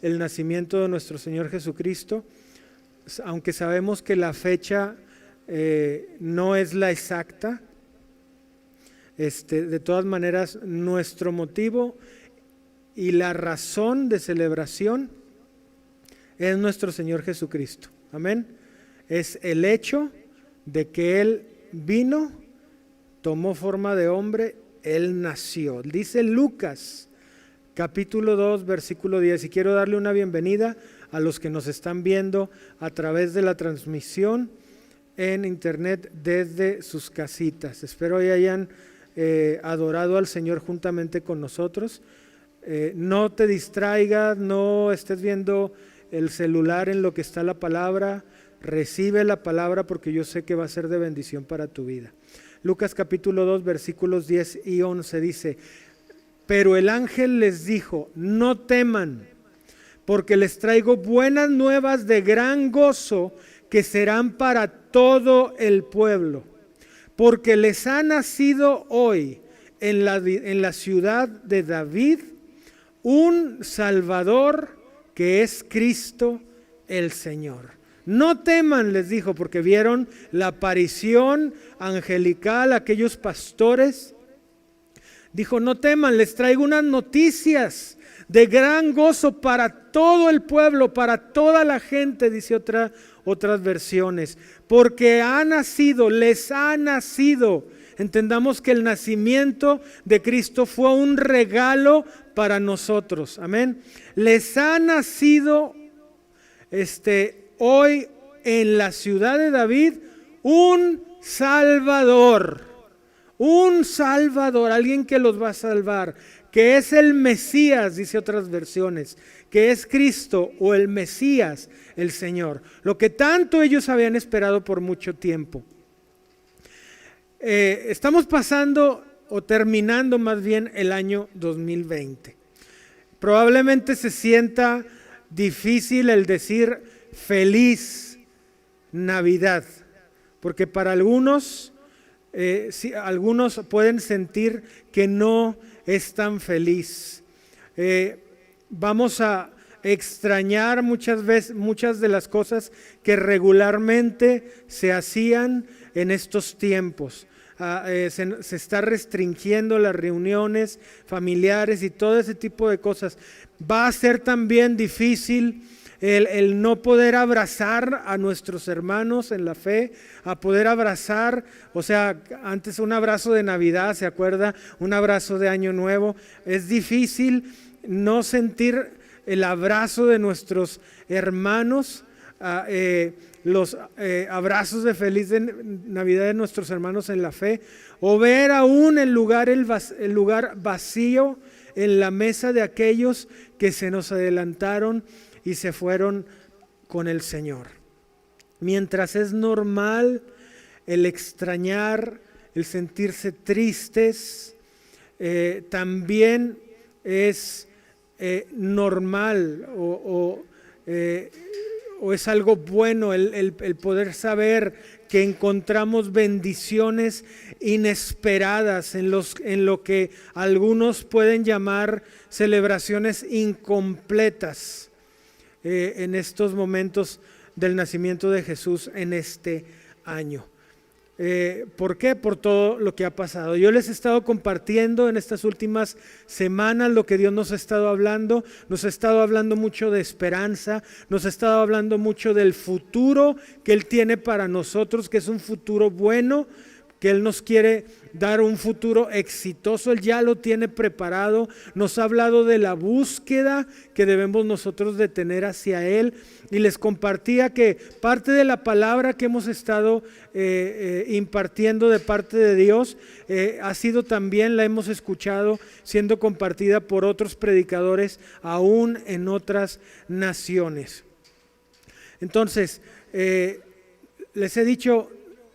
el nacimiento de nuestro Señor Jesucristo, aunque sabemos que la fecha no es la exacta. De todas maneras, nuestro motivo y la razón de celebración es nuestro Señor Jesucristo. Amén. Es el hecho de que Él vino, tomó forma de hombre, Él nació. Dice Lucas capítulo 2 versículo 10, y quiero darle una bienvenida a los que nos están viendo a través de la transmisión en internet desde sus casitas. Espero que hayan adorado al Señor juntamente con nosotros. No te distraigas, no estés viendo el celular en lo que está la palabra. Recibe la palabra porque yo sé que va a ser de bendición para tu vida. Lucas capítulo 2 versículos 10 y 11 dice: pero el ángel les dijo, no teman, porque les traigo buenas nuevas de gran gozo que serán para todo el pueblo. Porque les ha nacido hoy en la ciudad de David un Salvador que es Cristo el Señor. No teman, les dijo, porque vieron la aparición angelical a aquellos pastores. Dijo, no teman, les traigo unas noticias de gran gozo para todo el pueblo, para toda la gente, dice otras versiones. Porque les ha nacido. Entendamos que el nacimiento de Cristo fue un regalo para nosotros. Amén. Les ha nacido hoy en la ciudad de David un Salvador. Un Salvador, alguien que los va a salvar, que es el Mesías, dice otras versiones, que es Cristo o el Mesías, el Señor. Lo que tanto ellos habían esperado por mucho tiempo. Estamos pasando o terminando más bien el año 2020. Probablemente se sienta difícil el decir feliz Navidad, porque para algunos pueden sentir que no es tan feliz. Vamos a extrañar muchas de las cosas que regularmente se hacían en estos tiempos. Se está restringiendo las reuniones familiares y todo ese tipo de cosas. Va a ser también difícil el no poder abrazar a nuestros hermanos en la fe, a poder abrazar, o sea, antes un abrazo de Navidad, ¿se acuerda? Un abrazo de Año Nuevo. Es difícil no sentir el abrazo de nuestros hermanos, los abrazos de feliz de Navidad de nuestros hermanos en la fe, o ver aún el lugar vacío en la mesa de aquellos que se nos adelantaron y se fueron con el Señor. Mientras es normal el extrañar, el sentirse tristes, también es normal o es algo bueno el poder saber que encontramos bendiciones inesperadas en lo que algunos pueden llamar celebraciones incompletas. En estos momentos del nacimiento de Jesús en este año. ¿Por qué? Por todo lo que ha pasado. Yo les he estado compartiendo en estas últimas semanas lo que Dios nos ha estado hablando. Nos ha estado hablando mucho de esperanza, nos ha estado hablando mucho del futuro que Él tiene para nosotros, que es un futuro bueno, que Él nos quiere dar un futuro exitoso. Él ya lo tiene preparado. Nos ha hablado de la búsqueda que debemos nosotros de tener hacia Él, y les compartía que parte de la palabra que hemos estado impartiendo de parte de Dios ha sido también, la hemos escuchado siendo compartida por otros predicadores aún en otras naciones. Entonces, les he dicho,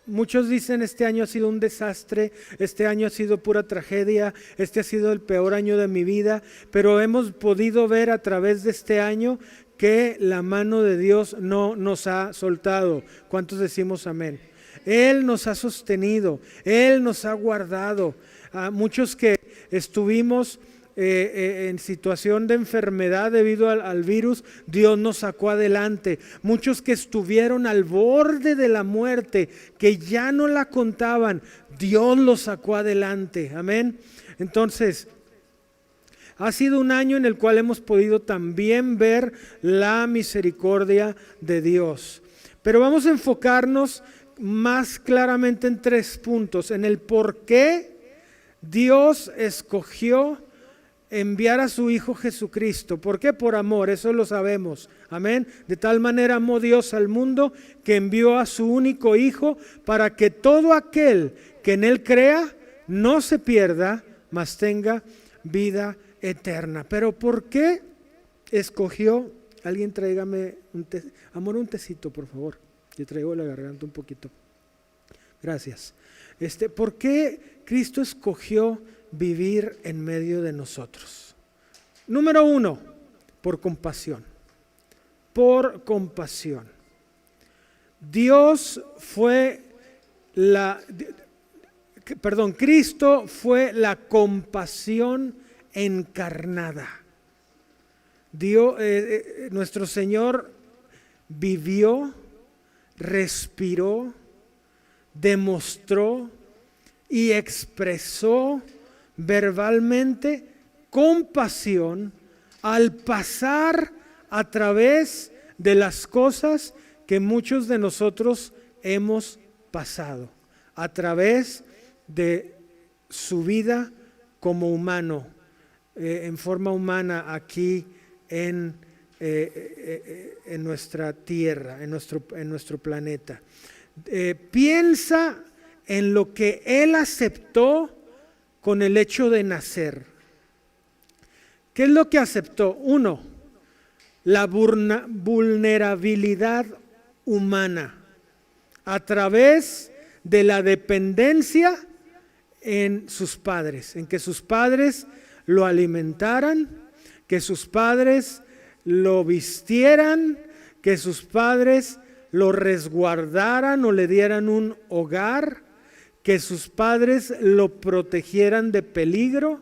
muchos dicen este año ha sido un desastre, este año ha sido pura tragedia, este ha sido el peor año de mi vida, pero hemos podido ver a través de este año que la mano de Dios no nos ha soltado. ¿Cuántos decimos amén? Él nos ha sostenido, Él nos ha guardado. A muchos que estuvimos en situación de enfermedad debido al virus, Dios nos sacó adelante. Muchos que estuvieron al borde de la muerte, que ya no la contaban, Dios los sacó adelante. Amén. Entonces, ha sido un año en el cual hemos podido también ver la misericordia de Dios. Pero vamos a enfocarnos más claramente en 3 puntos, en el por qué Dios escogió enviar a su Hijo Jesucristo. ¿Por qué? Por amor, eso lo sabemos. Amén. De tal manera amó Dios al mundo que envió a su único Hijo para que todo aquel que en Él crea no se pierda, mas tenga vida eterna. Pero ¿por qué escogió? Alguien tráigame un tecito, por favor. Yo traigo la garganta un poquito. Gracias. ¿Por qué Cristo escogió vivir en medio de nosotros? Número 1, por compasión. Por compasión. Cristo fue la compasión encarnada. Nuestro Señor vivió, respiró, demostró y expresó verbalmente compasión al pasar a través de las cosas que muchos de nosotros hemos pasado, a través de su vida como humano, en forma humana aquí en nuestra tierra, en nuestro planeta. Piensa en lo que Él aceptó con el hecho de nacer. ¿Qué es lo que aceptó? 1, la vulnerabilidad humana a través de la dependencia en sus padres, en que sus padres lo alimentaran, que sus padres lo vistieran, que sus padres lo resguardaran o le dieran un hogar, que sus padres lo protegieran de peligro,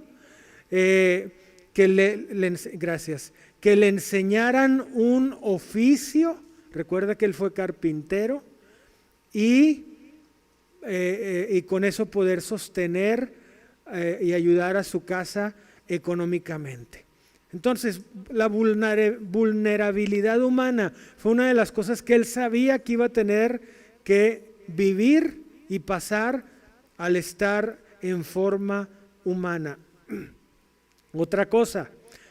que le enseñaran un oficio. Recuerda que él fue carpintero y con eso poder sostener y ayudar a su casa económicamente. Entonces, la vulnerabilidad humana fue una de las cosas que él sabía que iba a tener que vivir y pasar al estar en forma humana. Otra cosa,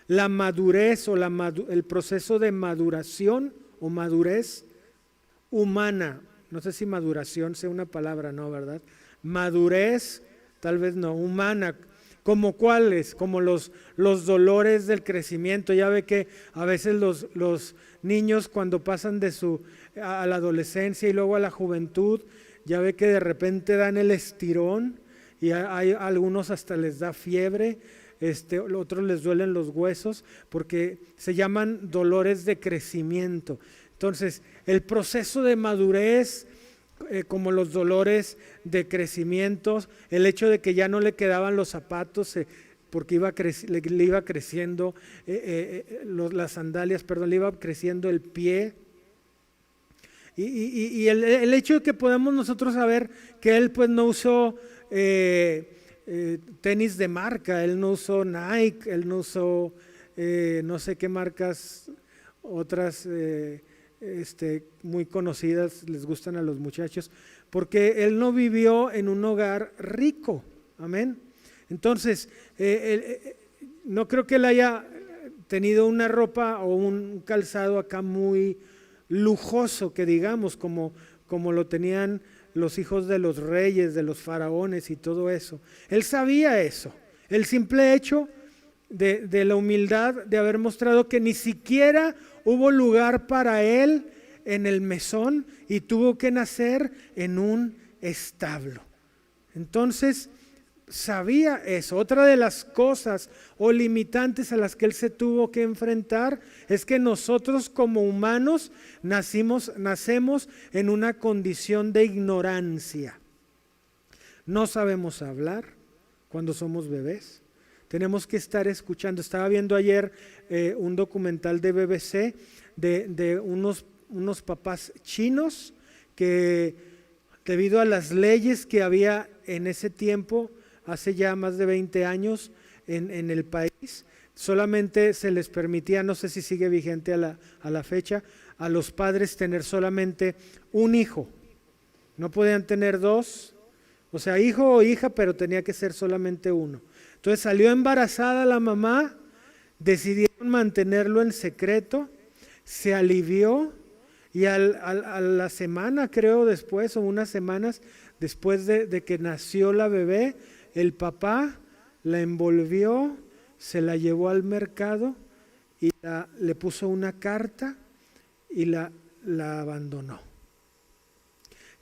la madurez o el proceso de maduración o madurez humana. No sé si maduración sea una palabra, ¿no? ¿Verdad? Madurez, tal vez no, humana. ¿Como cuáles? Como los dolores del crecimiento. Ya ve que a veces los niños cuando pasan a la adolescencia y luego a la juventud, ya ve que de repente dan el estirón y hay algunos hasta les da fiebre, otros les duelen los huesos porque se llaman dolores de crecimiento. Entonces, el proceso de madurez, como los dolores de crecimiento, el hecho de que ya no le quedaban los zapatos porque le iba creciendo las sandalias, le iba creciendo el pie. Y el hecho de que podamos nosotros saber que él pues no usó tenis de marca, él no usó Nike, él no usó no sé qué marcas otras muy conocidas les gustan a los muchachos, porque él no vivió en un hogar rico. Amén. Entonces, no creo que él haya tenido una ropa o un calzado acá muy lujoso, que digamos, como lo tenían los hijos de los reyes, de los faraones y todo eso. Él sabía eso. El simple hecho de la humildad de haber mostrado que ni siquiera hubo lugar para él en el mesón y tuvo que nacer en un establo. Entonces, sabía eso. Otra de las cosas o limitantes a las que él se tuvo que enfrentar es que nosotros como humanos nacemos en una condición de ignorancia. No sabemos hablar cuando somos bebés. Tenemos que estar escuchando. Estaba viendo ayer un documental de BBC de unos papás chinos que, debido a las leyes que había en ese tiempo, hace ya más de 20 años en el país, solamente se les permitía, no sé si sigue vigente a la fecha, a los padres tener solamente un hijo. No podían tener dos, o sea, hijo o hija, pero tenía que ser solamente uno. Entonces salió embarazada la mamá, decidieron mantenerlo en secreto, se alivió y a la semana, creo después, o unas semanas después de que nació la bebé, el papá la envolvió, se la llevó al mercado y le puso una carta y la abandonó.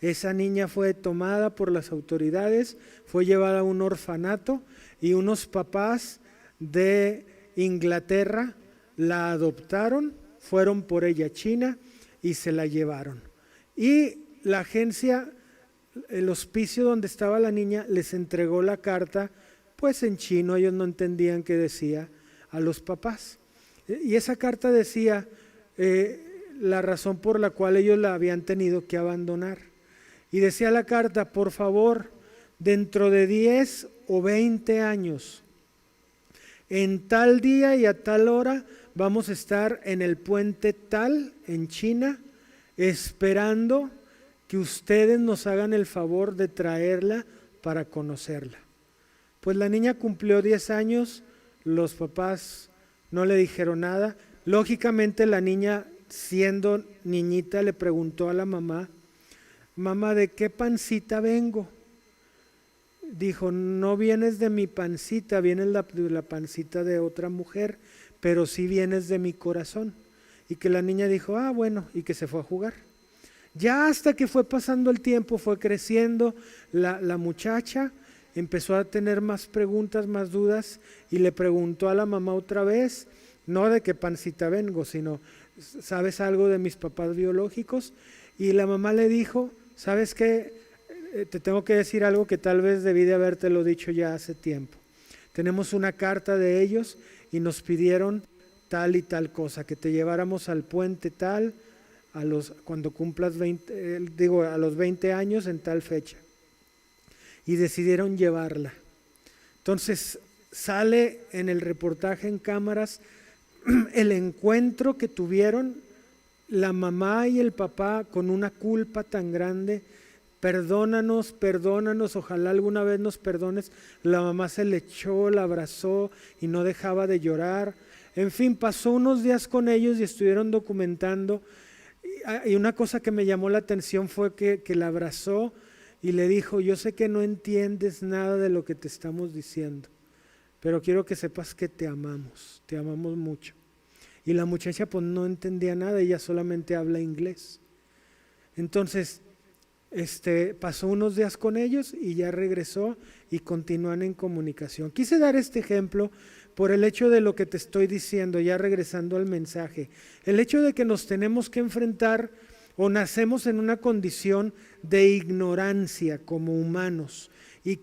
Esa niña fue tomada por las autoridades, fue llevada a un orfanato y unos papás de Inglaterra la adoptaron, fueron por ella a China y se la llevaron. Y la agencia, el hospicio donde estaba la niña, les entregó la carta, pues en chino, ellos no entendían qué decía, a los papás. Y esa carta decía la razón por la cual ellos la habían tenido que abandonar. Y decía la carta: por favor, dentro de 10 o 20 años, en tal día y a tal hora, vamos a estar en el puente tal, en China, esperando que ustedes nos hagan el favor de traerla para conocerla. Pues la niña cumplió 10 años, los papás no le dijeron nada. Lógicamente la niña, siendo niñita, le preguntó a la mamá: mamá, ¿de qué pancita vengo? Dijo: no vienes de mi pancita, vienes de la pancita de otra mujer, pero sí vienes de mi corazón. Y que la niña dijo: ah, bueno, y que se fue a jugar. Ya hasta que fue pasando el tiempo, fue creciendo la muchacha, empezó a tener más preguntas, más dudas, y le preguntó a la mamá otra vez, no de qué pancita vengo, sino: ¿sabes algo de mis papás biológicos? Y la mamá le dijo: ¿sabes qué? Te tengo que decir algo que tal vez debí de habértelo dicho ya hace tiempo. Tenemos una carta de ellos y nos pidieron tal y tal cosa, que te lleváramos al puente tal, cuando cumplas 20, a los 20 años en tal fecha. Y decidieron llevarla. Entonces sale en el reportaje en cámaras el encuentro que tuvieron la mamá y el papá con una culpa tan grande. Perdónanos, perdónanos, ojalá alguna vez nos perdones. La mamá se le echó, la abrazó y no dejaba de llorar. En fin, pasó unos días con ellos y estuvieron documentando. Y una cosa que me llamó la atención fue que la abrazó y le dijo: yo sé que no entiendes nada de lo que te estamos diciendo, pero quiero que sepas que te amamos mucho. Y la muchacha pues no entendía nada, ella solamente habla inglés. Entonces pasó unos días con ellos y ya regresó y continúan en comunicación. Quise dar este ejemplo por el hecho de lo que te estoy diciendo, ya regresando al mensaje. El hecho de que nos tenemos que enfrentar o nacemos en una condición de ignorancia como humanos. Y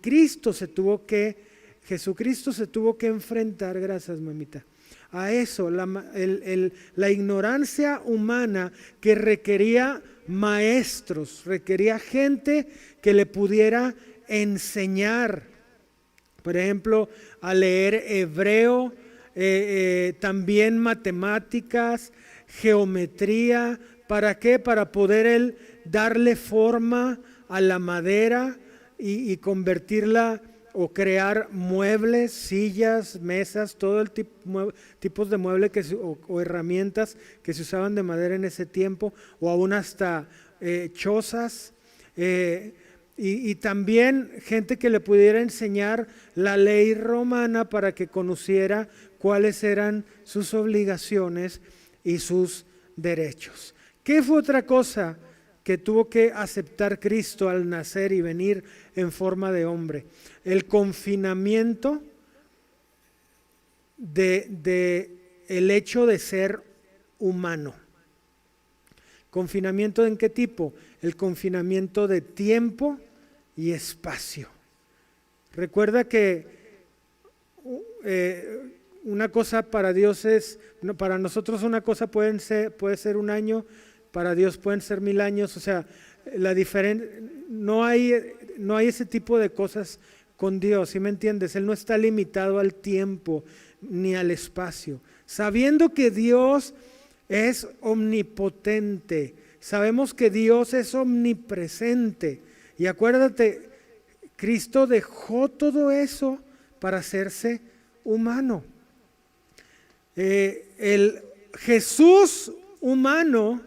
Jesucristo se tuvo que enfrentar, gracias mamita, a eso, la ignorancia humana que requería maestros, requería gente que le pudiera enseñar, por ejemplo, a leer hebreo, también matemáticas, geometría. ¿Para qué? Para poder él darle forma a la madera y convertirla o crear muebles, sillas, mesas, todo el tipos de muebles o herramientas que se usaban de madera en ese tiempo, o aún hasta chozas, y también gente que le pudiera enseñar la ley romana para que conociera cuáles eran sus obligaciones y sus derechos. ¿Qué fue otra cosa que tuvo que aceptar Cristo al nacer y venir en forma de hombre? El confinamiento de el hecho de ser humano. ¿Confinamiento en qué tipo? El confinamiento de tiempo y espacio. Recuerda que una cosa para Dios es, no, para nosotros una cosa puede ser un año, para Dios pueden ser 1000 años, o sea, no hay ese tipo de cosas con Dios, ¿sí me entiendes? Él no está limitado al tiempo ni al espacio. Sabiendo que Dios es omnipotente, sabemos que Dios es omnipresente. Y acuérdate, Cristo dejó todo eso para hacerse humano. El Jesús humano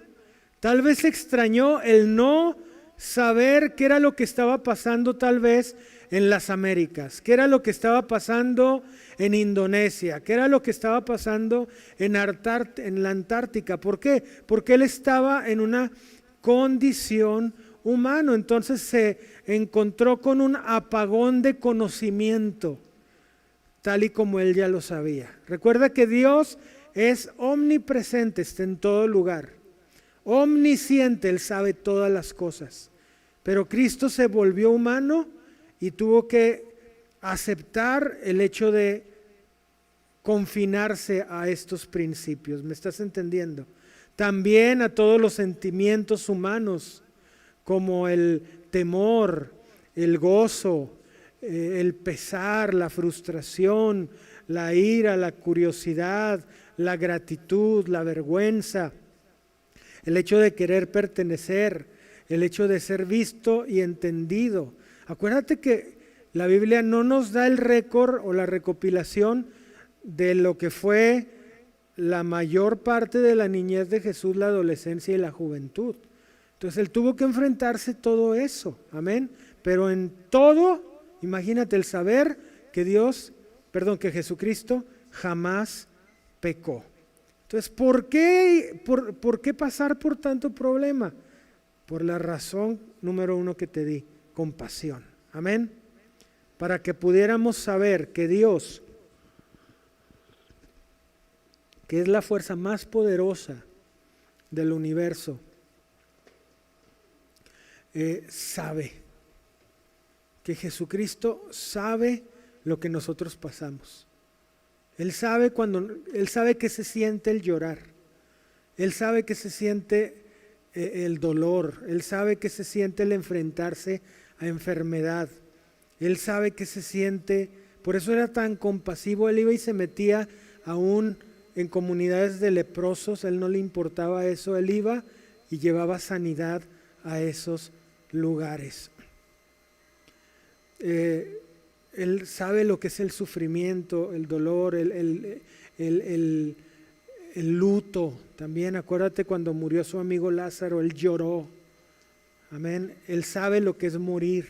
tal vez extrañó el no saber qué era lo que estaba pasando tal vez en las Américas, qué era lo que estaba pasando en Indonesia, qué era lo que estaba pasando en la Antártica. ¿Por qué? Porque él estaba en una condición humana, entonces se encontró con un apagón de conocimiento, tal y como él ya lo sabía. Recuerda que Dios es omnipresente, está en todo lugar. Omnisciente, Él sabe todas las cosas. Pero Cristo se volvió humano y tuvo que aceptar el hecho de confinarse a estos principios. ¿Me estás entendiendo? También a todos los sentimientos humanos, como el temor, el gozo, el pesar, la frustración, la ira, la curiosidad, la gratitud, la vergüenza, el hecho de querer pertenecer, el hecho de ser visto y entendido. Acuérdate que la Biblia no nos da el récord o la recopilación de lo que fue la mayor parte de la niñez de Jesús, la adolescencia y la juventud. Entonces él tuvo que enfrentarse todo eso, amén. Pero en todo, imagínate el saber que que Jesucristo jamás pecó. Entonces, ¿por qué pasar por tanto problema? Por la razón número 1 que te di, compasión. Amén. Para que pudiéramos saber que Dios, que es la fuerza más poderosa del universo, sabe, que Jesucristo sabe lo que nosotros pasamos. Él sabe que se siente el llorar. Él sabe que se siente el dolor. Él sabe que se siente el enfrentarse a enfermedad. Él sabe que se siente, por eso era tan compasivo. Él iba y se metía aún en comunidades de leprosos. Él no le importaba eso. Él iba y llevaba sanidad a esos lugares. Él sabe lo que es el sufrimiento, el dolor, el luto. También acuérdate cuando murió su amigo Lázaro, él lloró. Amén. Él sabe lo que es morir,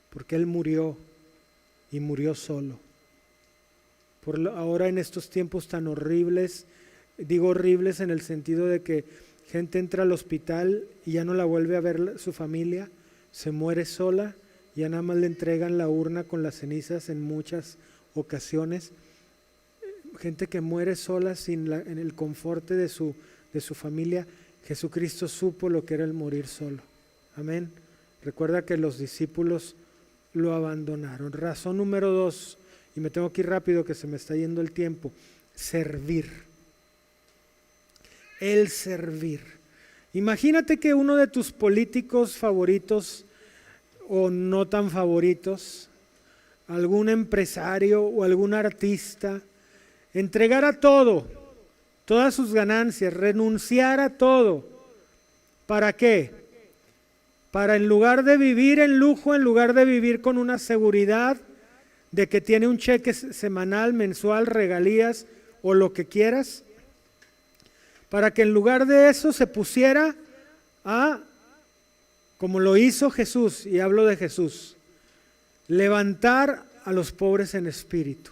porque él murió y murió solo. Ahora en estos tiempos tan horribles, digo horribles en el sentido de que gente entra al hospital y ya no la vuelve a ver su familia, se muere sola. Ya nada más le entregan la urna con las cenizas en muchas ocasiones. Gente que muere sola en el confort de su familia. Jesucristo supo lo que era el morir solo. Amén. Recuerda que los discípulos lo abandonaron. Razón número 2, y me tengo que ir rápido que se me está yendo el tiempo. Servir. El servir. Imagínate que uno de tus políticos favoritos o no tan favoritos, algún empresario o algún artista, entregara todo, todas sus ganancias, renunciara a todo. ¿Para qué? Para en lugar de vivir en lujo, en lugar de vivir con una seguridad de que tiene un cheque semanal, mensual, regalías o lo que quieras, para que en lugar de eso se pusiera a, como lo hizo Jesús, y hablo de Jesús, levantar a los pobres en espíritu,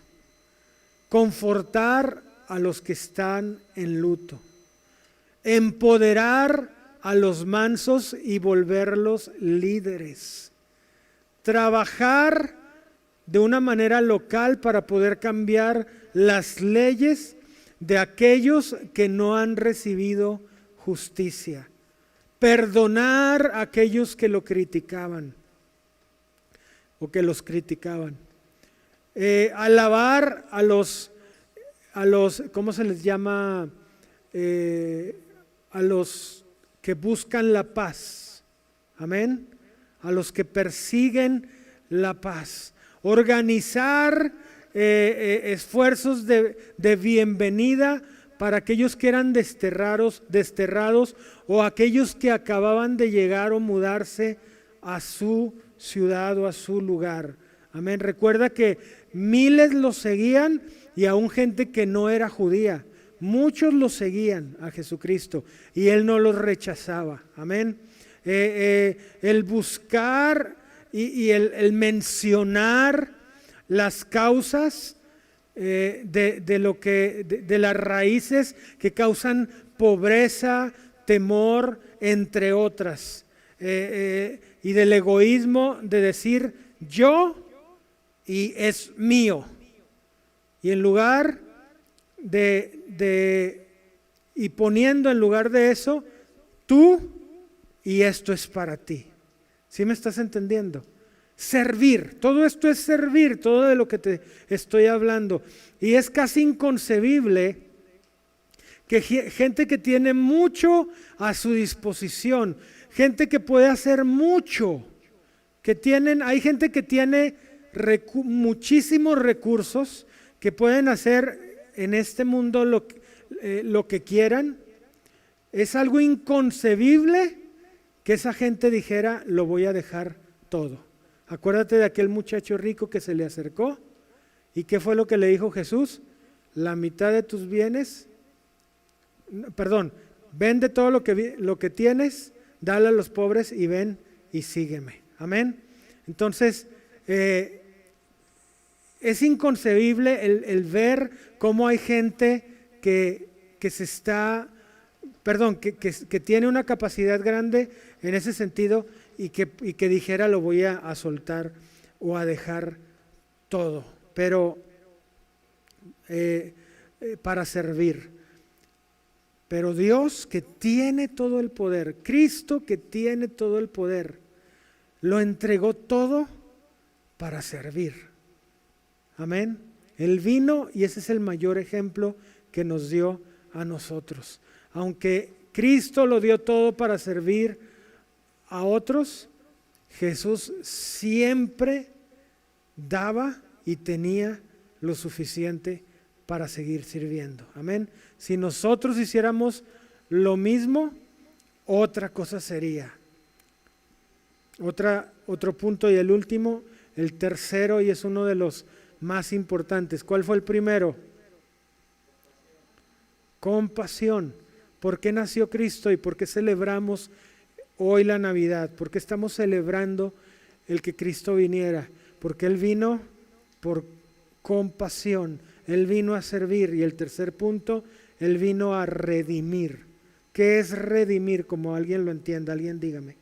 confortar a los que están en luto, empoderar a los mansos y volverlos líderes, trabajar de una manera local para poder cambiar las leyes de aquellos que no han recibido justicia, perdonar a aquellos que lo criticaban o que los criticaban. alabar a los, ¿cómo se les llama? A los que buscan la paz. Amén. A los que persiguen la paz. Organizar esfuerzos de bienvenida para aquellos que eran desterrados o aquellos que acababan de llegar o mudarse a su ciudad o a su lugar. Amén. Recuerda que miles los seguían y aún gente que no era judía. Muchos los seguían a Jesucristo y Él no los rechazaba. Amén. El buscar y el mencionar las causas de las raíces que causan pobreza, temor, entre otras, y del egoísmo de decir yo y es mío, y en lugar y poniendo en lugar de eso tú y esto es para ti. ¿Sí me estás entendiendo? Servir, todo esto es servir, todo de lo que te estoy hablando. Y es casi inconcebible que gente que tiene mucho a su disposición, gente que puede hacer mucho, hay gente que tiene muchísimos recursos, que pueden hacer en este mundo lo que quieran. Es algo inconcebible que esa gente dijera, lo voy a dejar todo. Acuérdate de aquel muchacho rico que se le acercó y ¿qué fue lo que le dijo Jesús? La mitad de tus bienes, vende todo lo que tienes, dale a los pobres y ven y sígueme. Amén. Entonces, es inconcebible el ver cómo hay gente que tiene una capacidad grande en ese sentido y que dijera lo voy a soltar o a dejar todo, pero para servir. Pero Dios que tiene todo el poder, Cristo que tiene todo el poder, lo entregó todo para servir. Amén. Él vino y ese es el mayor ejemplo que nos dio a nosotros. Aunque Cristo lo dio todo para servir a otros, Jesús siempre daba y tenía lo suficiente para seguir sirviendo. Amén. Si nosotros hiciéramos lo mismo, otra cosa sería. Otro punto y el último, el tercero, y es uno de los más importantes. ¿Cuál fue el primero? Compasión. ¿Por qué nació Cristo y por qué celebramos hoy la Navidad? ¿Por qué estamos celebrando el que Cristo viniera? Porque Él vino por compasión, Él vino a servir. Y el tercer punto, Él vino a redimir. ¿Qué es redimir? Como alguien lo entienda, alguien dígame.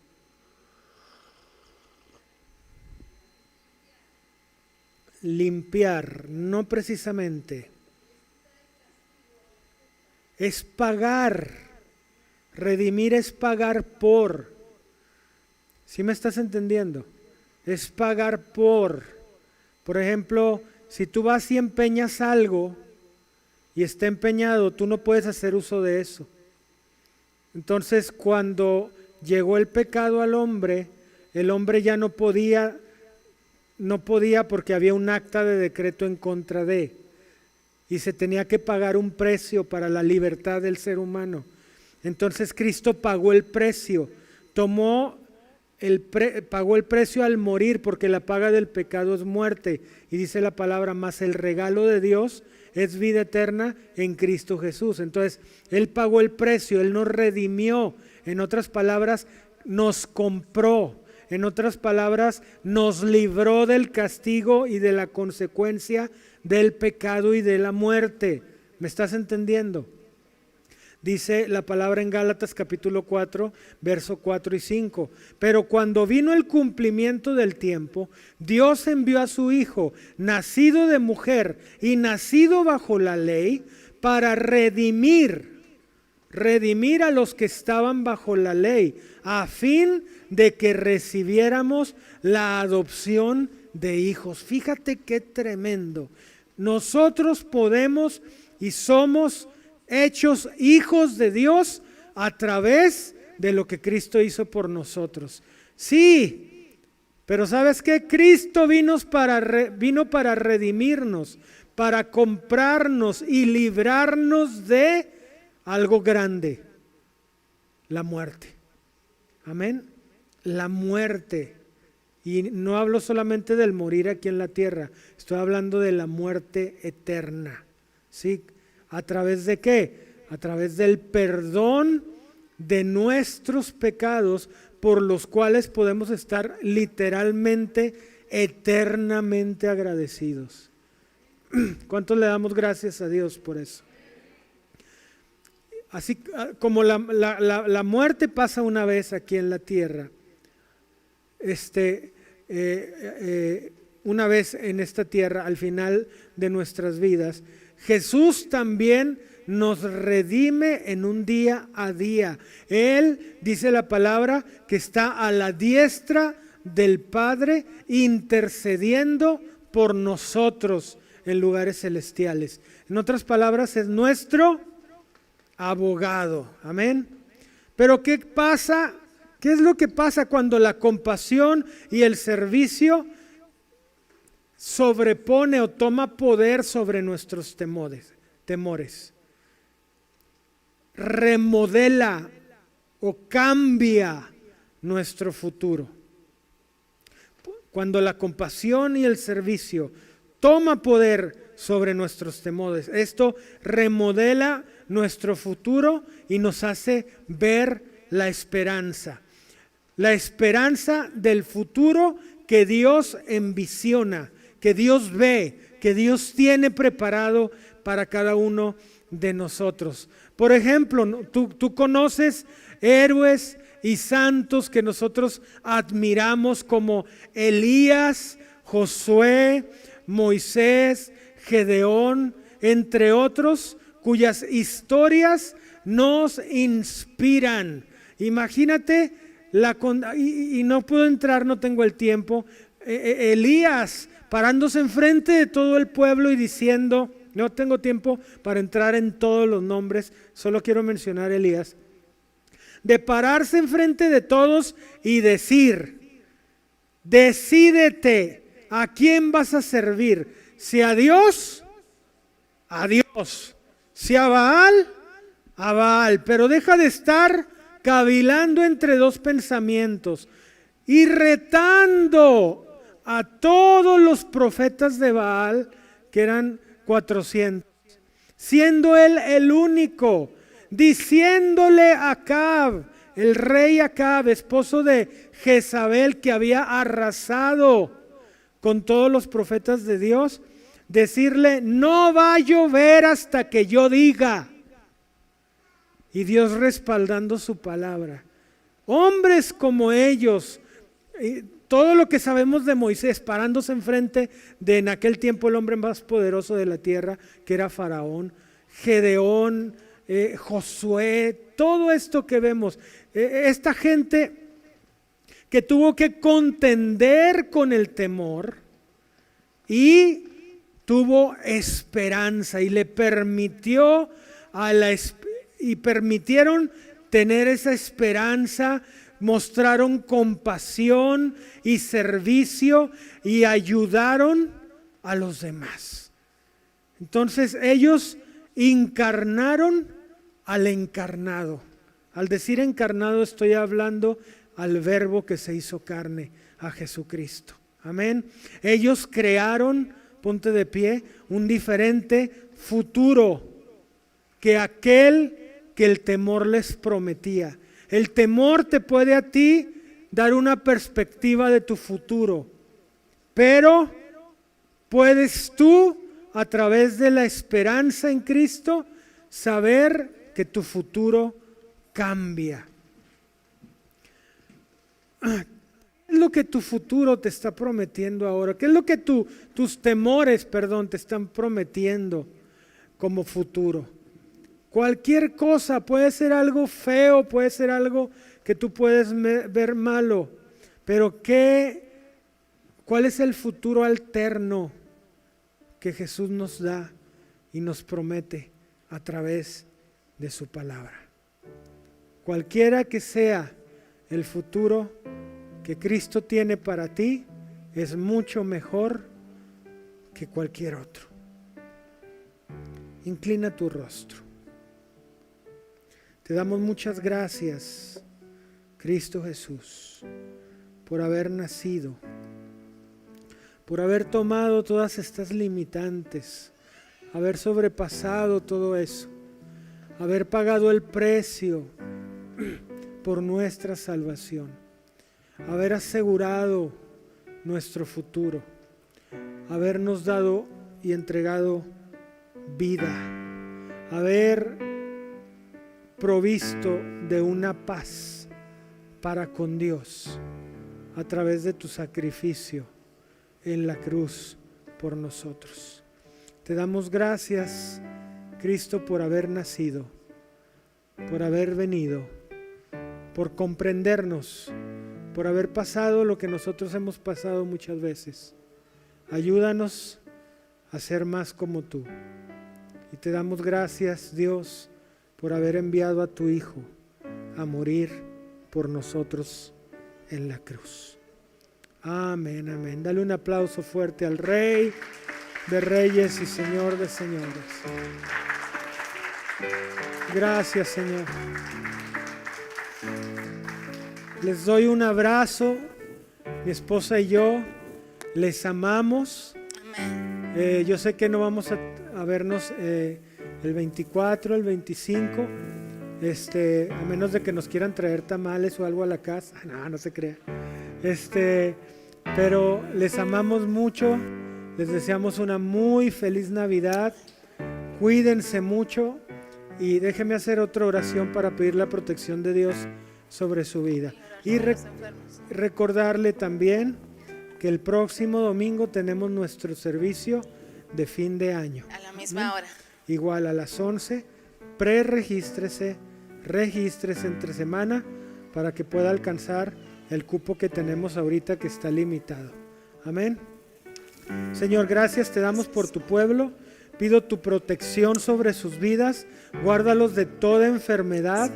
Limpiar, no precisamente. Es pagar. Redimir es pagar por. ¿Sí me estás entendiendo? Es pagar por. Por ejemplo, si tú vas y empeñas algo y está empeñado, tú no puedes hacer uso de eso. Entonces, cuando llegó el pecado al hombre, el hombre ya no podía porque había un acta de decreto en contra de, y se tenía que pagar un precio para la libertad del ser humano. Entonces Cristo pagó el precio, pagó el precio al morir, porque la paga del pecado es muerte, y dice la palabra, más el regalo de Dios es vida eterna en Cristo Jesús. Entonces Él pagó el precio, Él nos redimió, en otras palabras, nos compró. En otras palabras, nos libró del castigo y de la consecuencia del pecado y de la muerte. ¿Me estás entendiendo? Dice la palabra en Gálatas capítulo 4, verso 4 y 5. Pero cuando vino el cumplimiento del tiempo, Dios envió a su Hijo, nacido de mujer y nacido bajo la ley, para redimir a los que estaban bajo la ley, a fin de que recibiéramos la adopción de hijos. Fíjate qué tremendo. Nosotros podemos y somos hechos hijos de Dios a través de lo que Cristo hizo por nosotros. Sí, pero ¿sabes qué? Cristo vino para redimirnos, para comprarnos y librarnos de algo grande, la muerte. Amén. La muerte. Y no hablo solamente del morir aquí en la tierra, estoy hablando de la muerte eterna. ¿Sí? ¿A través de qué? A través del perdón de nuestros pecados, por los cuales podemos estar literalmente, eternamente agradecidos. ¿Cuántos le damos gracias a Dios por eso? Así como la muerte pasa una vez aquí en la tierra, una vez en esta tierra, al final de nuestras vidas, Jesús también nos redime en un día a día. Él, dice la palabra, que está a la diestra del Padre intercediendo por nosotros en lugares celestiales. En otras palabras, es nuestro abogado. Amén. Pero ¿qué pasa? ¿Qué es lo que pasa cuando la compasión y el servicio sobrepone o toma poder sobre nuestros temores? Remodela o cambia nuestro futuro. Cuando la compasión y el servicio toma poder sobre nuestros temores, esto remodela nuestro futuro y nos hace ver la esperanza del futuro que Dios envisiona, que Dios ve, que Dios tiene preparado para cada uno de nosotros. Por ejemplo, tú conoces héroes y santos que nosotros admiramos como Elías, Josué, Moisés, Gedeón, entre otros, cuyas historias nos inspiran. Imagínate, y no puedo entrar, no tengo el tiempo, Elías parándose enfrente de todo el pueblo y diciendo, no tengo tiempo para entrar en todos los nombres, solo quiero mencionar a Elías, de pararse enfrente de todos y decir, decídete, ¿a quién vas a servir? Si a Dios, a Dios, si a Baal, pero deja de estar cavilando entre dos pensamientos y retando a todos los profetas de Baal, que eran 400, siendo él el único, diciéndole a Acab, el rey Acab, esposo de Jezabel, que había arrasado con todos los profetas de Dios, decirle, no va a llover hasta que yo diga. Y Dios respaldando su palabra. Hombres como ellos, todo lo que sabemos de Moisés, parándose enfrente de en aquel tiempo el hombre más poderoso de la tierra, que era Faraón, Gedeón, Josué, todo esto que vemos, esta gente que tuvo que contender con el temor y tuvo esperanza y le permitió y permitieron tener esa esperanza, mostraron compasión y servicio y ayudaron a los demás. Entonces ellos encarnaron al encarnado. Al decir encarnado estoy hablando al verbo que se hizo carne, a Jesucristo. Amén. Ellos crearon, ponte de pie, un diferente futuro que aquel que el temor les prometía. El temor te puede a ti dar una perspectiva de tu futuro, pero puedes tú, a través de la esperanza en Cristo, saber que tu futuro cambia. ¿Qué es lo que tu futuro te está prometiendo ahora? ¿Qué es lo que tus temores, te están prometiendo como futuro? Cualquier cosa, puede ser algo feo, puede ser algo que tú puedes ver malo, pero ¿Cuál es el futuro alterno que Jesús nos da y nos promete a través de su palabra? Cualquiera que sea el futuro que Cristo tiene para ti, es mucho mejor que cualquier otro. Inclina tu rostro. Te damos muchas gracias, Cristo Jesús, por haber nacido, por haber tomado todas estas limitantes, haber sobrepasado todo eso, haber pagado el precio por nuestra salvación, haber asegurado nuestro futuro, habernos dado y entregado vida, haber provisto de una paz para con Dios a través de tu sacrificio en la cruz por nosotros. Te damos gracias, Cristo, por haber nacido, por haber venido, por comprendernos, por haber pasado lo que nosotros hemos pasado muchas veces. Ayúdanos a ser más como tú. Y te damos gracias, Dios, por haber enviado a tu Hijo a morir por nosotros en la cruz. Amén, amén. Dale un aplauso fuerte al Rey de Reyes y Señor de Señores. Gracias, Señor. Les doy un abrazo. Mi esposa y yo les amamos. Yo sé que no vamos a vernos el 24, el 25, a menos de que nos quieran traer tamales o algo a la casa. No se crea. Pero les amamos mucho. Les deseamos una muy feliz Navidad. Cuídense mucho y déjenme hacer otra oración para pedir la protección de Dios sobre su vida. Y recordarle también que el próximo domingo tenemos nuestro servicio de fin de año. A la misma hora. Igual a las 11. Regístrese entre semana para que pueda alcanzar el cupo que tenemos ahorita, que está limitado. Amén. Señor, gracias te damos por tu pueblo. Pido tu protección sobre sus vidas. Guárdalos de toda enfermedad.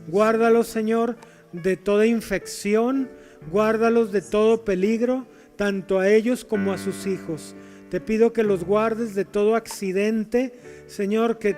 Guárdalos, Señor, de toda infección. Guárdalos de todo peligro, tanto a ellos como a sus hijos. Te pido que los guardes de todo accidente, Señor, que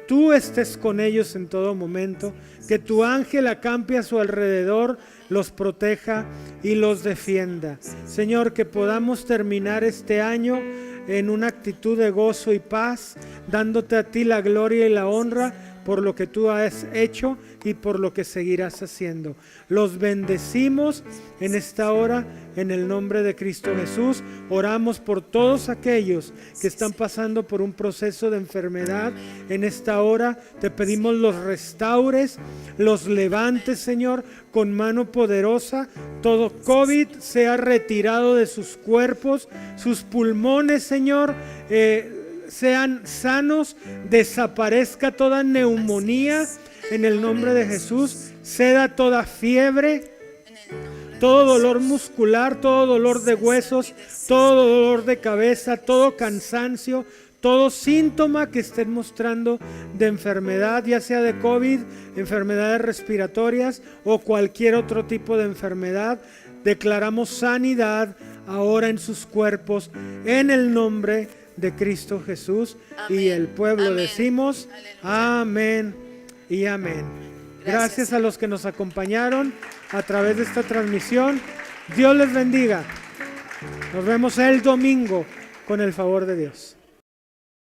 tú estés con ellos en todo momento, que tu ángel acampe a su alrededor, los proteja y los defienda. Señor, que podamos terminar este año en una actitud de gozo y paz, dándote a ti la gloria y la honra por lo que tú has hecho y por lo que seguirás haciendo. Los bendecimos en esta hora en el nombre de Cristo Jesús. Oramos por todos aquellos que están pasando por un proceso de enfermedad. En esta hora te pedimos los restaures, los levantes, Señor, con mano poderosa. Todo COVID sea retirado de sus cuerpos, sus pulmones, Señor, sean sanos, desaparezca toda neumonía en el nombre de Jesús, ceda toda fiebre, todo dolor muscular, todo dolor de huesos, todo dolor de cabeza, todo cansancio, todo síntoma que estén mostrando de enfermedad, ya sea de COVID, enfermedades respiratorias o cualquier otro tipo de enfermedad. Declaramos sanidad ahora en sus cuerpos en el nombre de Cristo Jesús. Amén. Y el pueblo decimos amén y amén. Gracias a los que nos acompañaron a través de esta transmisión. Dios les bendiga. Nos vemos el domingo con el favor de Dios.